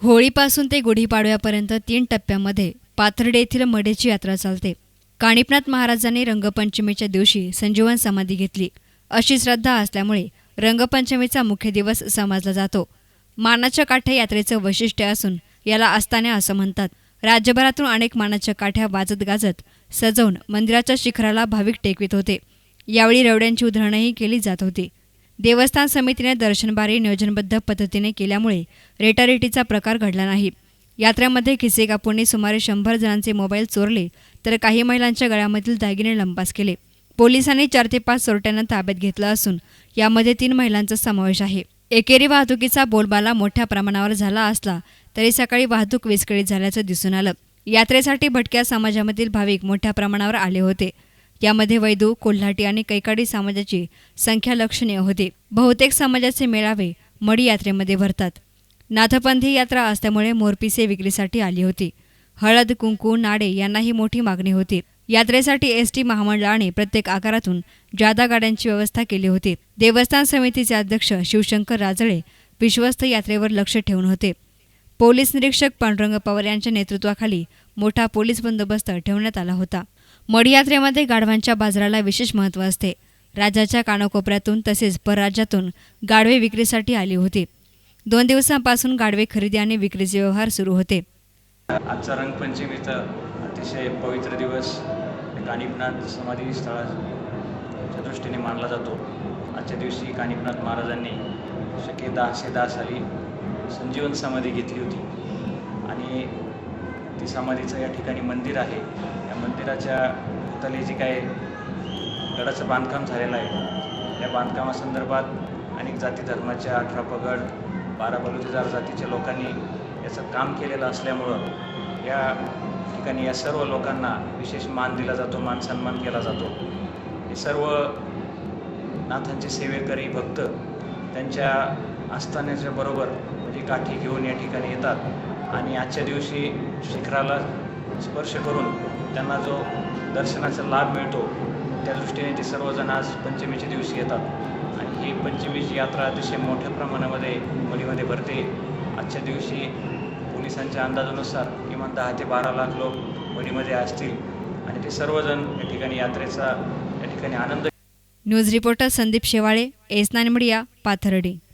होळीपासून ते गुढीपाडव्यापर्यंत 3 टप्प्यांमध्ये पाथर्डी येथील मढीची यात्रा चालते. कानिफनाथ महाराजांनी रंगपंचमीच्या दिवशी संजीवन समाधी घेतली अशी श्रद्धा असल्यामुळे रंगपंचमीचा मुख्य दिवस समजला जातो. मानाच्या काठ्या यात्रेचं वैशिष्ट्य असून याला आस्थाने असं म्हणतात. राज्यभरातून अनेक मानाच्या काठ्या वाजत गाजत सजवून मंदिराच्या शिखराला भाविक टेकवित होते. यावेळी रवड्यांची उधळणही केली जात होती. देवस्थान समितीने दर्शनबारी नियोजनबद्ध पद्धतीने केल्यामुळे रेटारेटीचा प्रकार घडला नाही. यात्रेमध्ये खिसे कापूंनी सुमारे 100 जणांचे मोबाईल चोरले तर काही महिलांच्या गळ्यामधील दागिने लंपास केले. पोलिसांनी 4 ते 5 चोरट्यांना ताब्यात घेतलं असून यामध्ये 3 महिलांचा समावेश आहे. एकेरी वाहतुकीचा बोलबाला मोठ्या प्रमाणावर झाला असला तरी सकाळी वाहतूक विस्कळीत झाल्याचं दिसून आलं. यात्रेसाठी भटक्या समाजामधील भाविक मोठ्या प्रमाणावर आले होते. यामध्ये वैदू, कोल्हाटी आणि कैकाडी समाजाची संख्या लक्षणीय होती. बहुतेक समाजाचे मेळावे मढी यात्रेमध्ये भरतात. नाथपंथी यात्रा असल्यामुळे मोरपिसे विक्रीसाठी आली होती. हळद, कुंकू, नाडे यांनाही मोठी मागणी होती. यात्रेसाठी एसटी महामंडळाने प्रत्येक आकारातून जादा गाड्यांची व्यवस्था केली होती. देवस्थान समितीचे अध्यक्ष शिवशंकर राजळे विश्वस्त यात्रेवर लक्ष ठेवून होते. पोलीस निरीक्षक पांडुरंग पवार यांच्या नेतृत्वाखाली मोठा पोलीस बंदोबस्त ठेवण्यात आला होता. मढी यात्रेमध्ये गाढवांच्या बाजाराला विशेष महत्त्व असते. राज्याच्या कानाकोपऱ्यातून तसेच परराज्यातून गाढवे विक्रीसाठी आली होती. 2 दिवसांपासून गाढवे खरेदी आणि विक्रीचे व्यवहार सुरू होते. आजचा रंगपंचमीचा अतिशय पवित्र दिवस कानिफनाथ समाधी स्थळाच्या दृष्टीने मानला जातो. आजच्या दिवशी कानिफनाथ महाराजांनी शके 1010 साली संजीवन समाधी घेतली होती आणि ती समाधीचं या ठिकाणी मंदिर आहे. या मंदिराच्या भोवताली जे काय गडाचं बांधकाम झालेलं आहे, या बांधकामासंदर्भात अनेक जाती धर्माच्या 18 पगड 12 बलुतेदार जातीच्या लोकांनी याचं काम केलेलं असल्यामुळं या ठिकाणी या सर्व लोकांना विशेष मान दिला जातो, मान सन्मान केला जातो. हे सर्व नाथांचे सेवेकरी भक्त त्यांच्या आस्थानाच्या बरोबर म्हणजे काठी घेऊन या ठिकाणी येतात आणि आजच्या दिवशी शिखराला स्पर्श करून त्यांना जो दर्शनाचा लाभ मिळतो त्या दृष्टीने ते सर्वजण आज पंचमीच्या दिवशी येतात आणि ही पंचमीची यात्रा अतिशय मोठ्या प्रमाणामध्ये मढीमध्ये भरते. आजच्या दिवशी पोलिसांच्या अंदाजानुसार किमान 10 ते 12 लाख लोक मढीमध्ये असतील आणि ते सर्वजण या ठिकाणी यात्रेचा या ठिकाणी आनंद. News reporter Sandeep Shewale, S nine media, Pathardi.